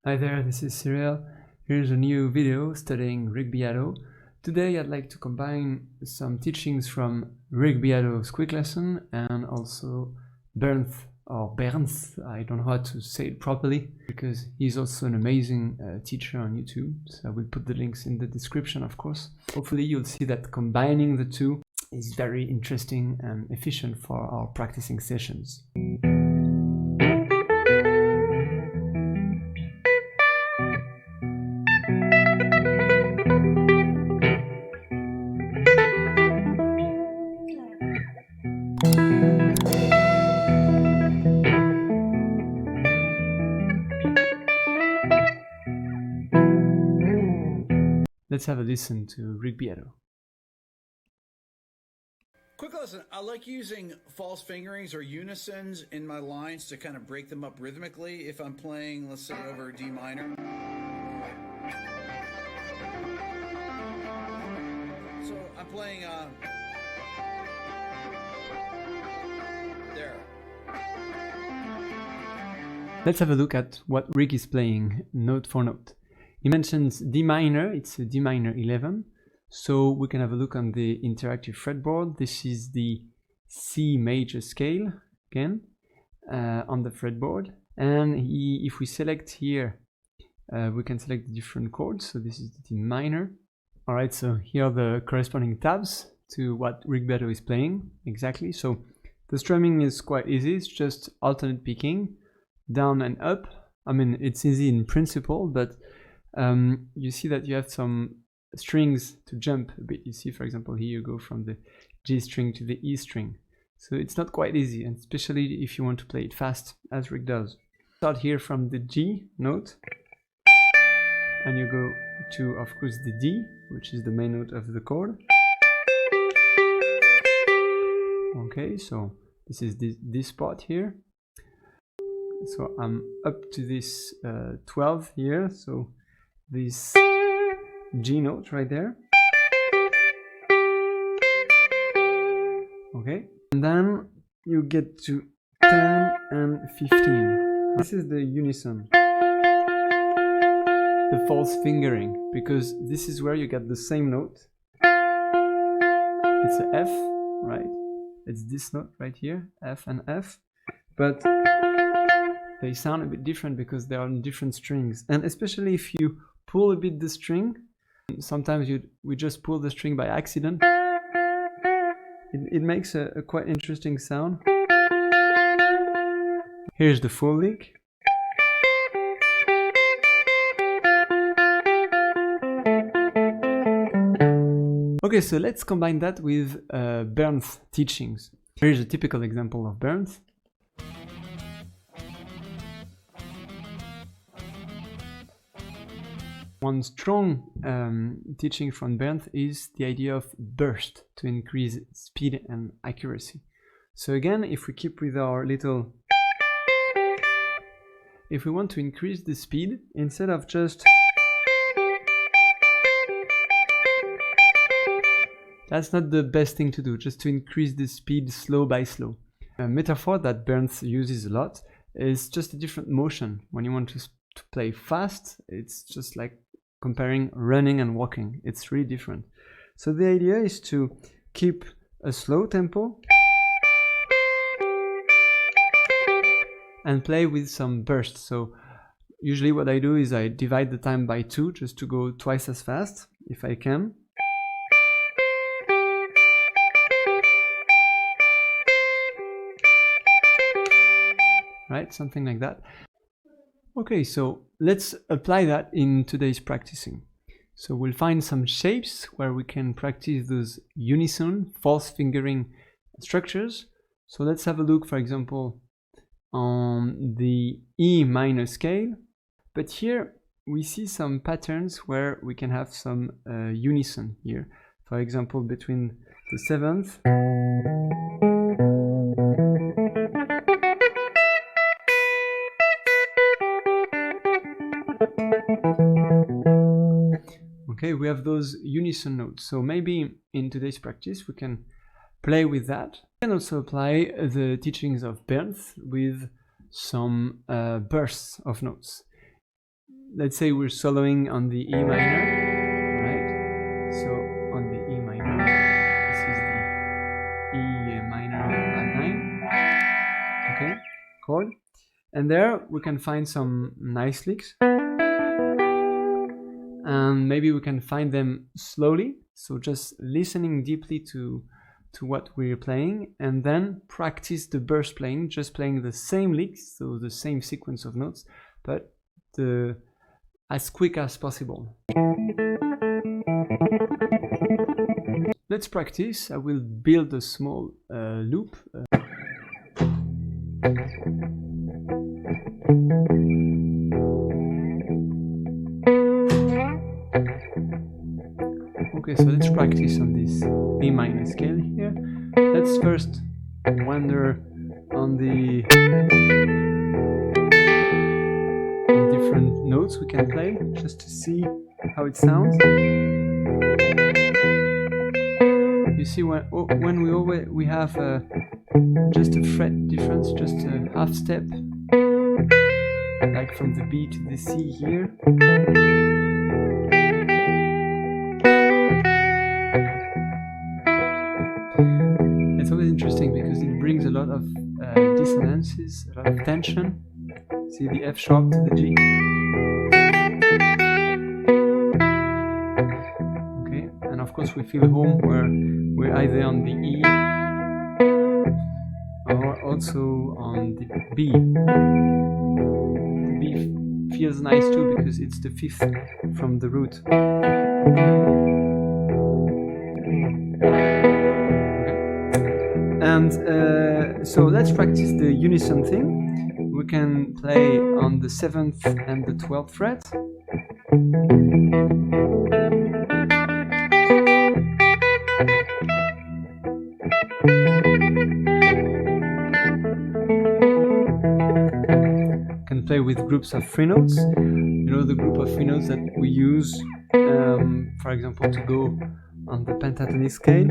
Hi there, this is Cyril. Here's a new video studying Rick Beato. Today I'd like to combine some teachings from Rick Beato's quick lesson and also Bernth or Bernth. I don't know how to say it properly because he's also an amazing teacher on YouTube. So I will put the links in the description, of course. Hopefully you'll see that combining the two is very interesting and efficient for our practicing sessions. Let's have a listen to Rick Beato. Quick lesson, I like using false fingerings or unisons in my lines to kind of break them up rhythmically. If I'm playing, let's say, over D minor. So I'm playing, there. Let's have a look at what Rick is playing note for note. He mentions D minor, it's a D minor 11. So we can have a look on the interactive fretboard. This is the C major scale again on the fretboard. And if we select here, we can select the different chords. So this is the D minor. All right, so here are the corresponding tabs to what Rick Beato is playing exactly. So the strumming is quite easy. It's just alternate picking, down and up. I mean, it's easy in principle, but you see that you have some strings to jump a bit. You see, for example, here you go from the G string to the E string. So it's not quite easy, and especially if you want to play it fast, as Rick does. Start here from the G note, and you go to, of course, the D, which is the main note of the chord. Okay, so this is this part here. So I'm up to this 12 here, so this G note right there. Okay, and then you get to 10 and 15. This is the unison, the false fingering, because this is where you get the same note. It's a F, right? It's this note right here, F and F, but they sound a bit different because they are on different strings. And especially if you pull a bit the string, sometimes we just pull the string by accident. It makes a quite interesting sound. Here's the full lick. Okay, so let's combine that with Bernth's teachings. Here's a typical example of Bernth. One strong teaching from Bernth is the idea of burst to increase speed and accuracy. So again, if we keep with our little, if we want to increase the speed, instead of just, that's not the best thing to do, just to increase the speed slow by slow. A metaphor that Bernth uses a lot is just a different motion. When you want to play fast, it's just like comparing running and walking. It's really different. So the idea is to keep a slow tempo and play with some bursts. So usually what I do is I divide the time by 2 just to go twice as fast if I can. Right, something like that. Okay, so let's apply that in today's practicing. So we'll find some shapes where we can practice those unison, false fingering structures. So let's have a look, for example, on the E minor scale. But here we see some patterns where we can have some unison here. For example, between the 7th okay, we have those unison notes. So maybe in today's practice we can play with that. We can also apply the teachings of Bernth with some bursts of notes. let's say we're soloing on the E minor, right? So on the E minor, this is the E minor flat 9, okay, chord. And there we can find some nice licks. And maybe we can find them slowly. So just listening deeply to what we're playing, and then practice the burst playing, just playing the same licks, so the same sequence of notes, but as quick as possible. Let's practice. I will build a small loop. Okay, so let's practice on this A minor scale here. Let's first wander on the different notes we can play, just to see how it sounds. You see, when we have just a fret difference, just a half step, like from the B to the C here. It's always interesting because it brings a lot of dissonances, a lot of tension. See the F sharp to the G. Okay, and of course we feel home where we're either on the E or also on the B. The B feels nice too because it's the fifth from the root. And so let's practice the unison thing. We can play on the 7th and the 12th fret. Can play with groups of 3 notes. You know, the group of 3 notes that we use, for example, to go on the pentatonic scale.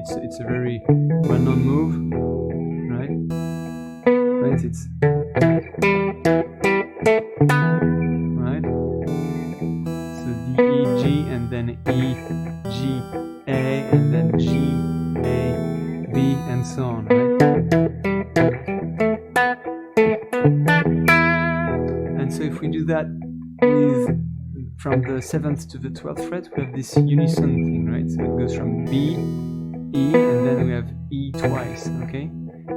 It's a very well-known move, right? Right, it's right. So D, E, G, and then E, G, A, and then G, A, B, and so on, right? And so if we do that with from the 7th to the 12th fret, we have this unison thing, right? So it goes from B, E, and then we have E twice, okay?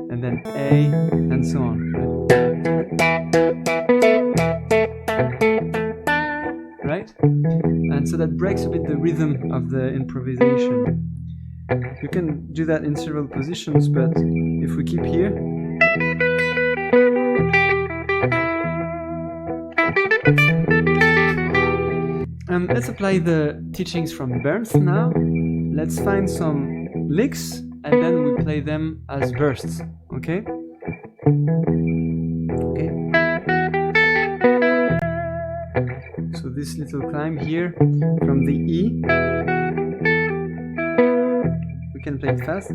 And then A, and so on. Right? And so that breaks a bit the rhythm of the improvisation. You can do that in several positions, but if we keep here, let's apply the teachings from Bernth now. Let's find some licks and then we play them as bursts, okay? Okay. So this little climb here from the E, we can play it fast.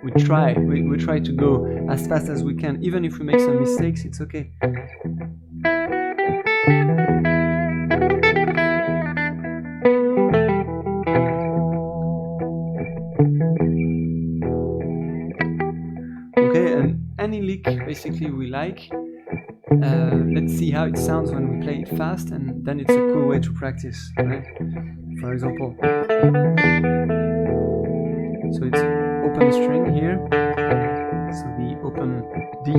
We try to go as fast as we can, even if we make some mistakes, it's okay. Any lick basically we like. Let's see how it sounds when we play it fast, and then it's a cool way to practice, right? For example, so it's open string here, so the open D.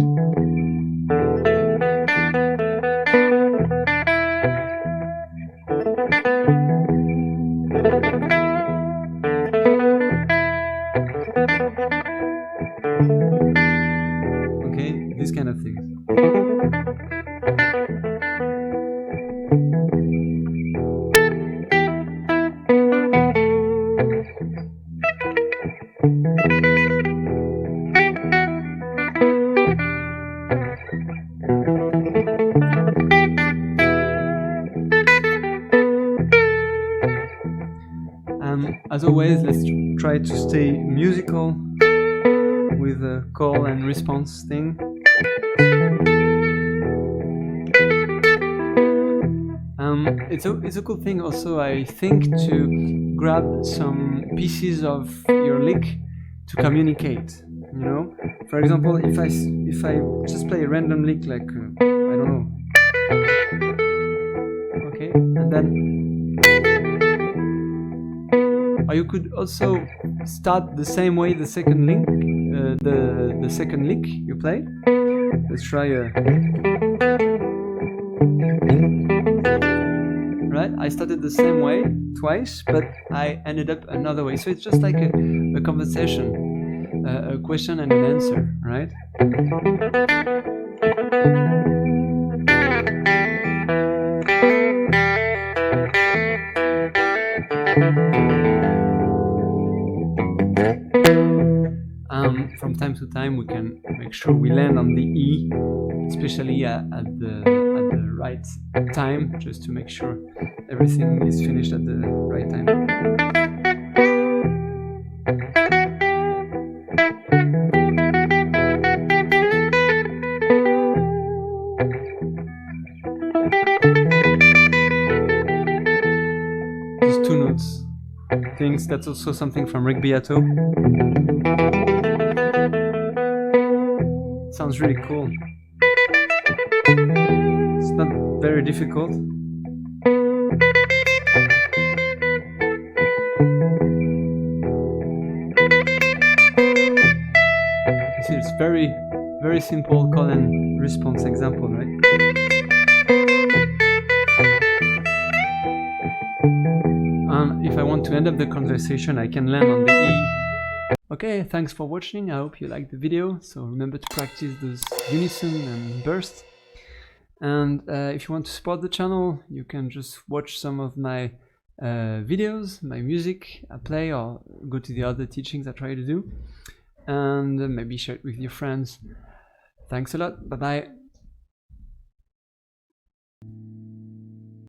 These kind of things. As always, let's try to stay musical with call and response thing. It's a cool thing also, I think, to grab some pieces of your lick to communicate. You know, for example, if I just play a random lick like I don't know, okay, and then, or you could also start the same way the second lick, the second lick you play. Let's try right. I started the same way twice, but I ended up another way. So it's just like a conversation. A question and an answer, right? From time to time, we can make sure we land on the E, especially at the right time, just to make sure everything is finished at the right time. Just two notes. Things, that's also something from Rick Beato. Sounds really cool. It's not very difficult. You see, it's very, very simple call and response example, right? If I want to end up the conversation, I can land on the E. Okay, thanks for watching. I hope you liked the video. So remember to practice those unison and burst. And if you want to support the channel, you can just watch some of my videos, my music I play, or go to the other teachings I try to do. And maybe share it with your friends. Thanks a lot. Bye-bye.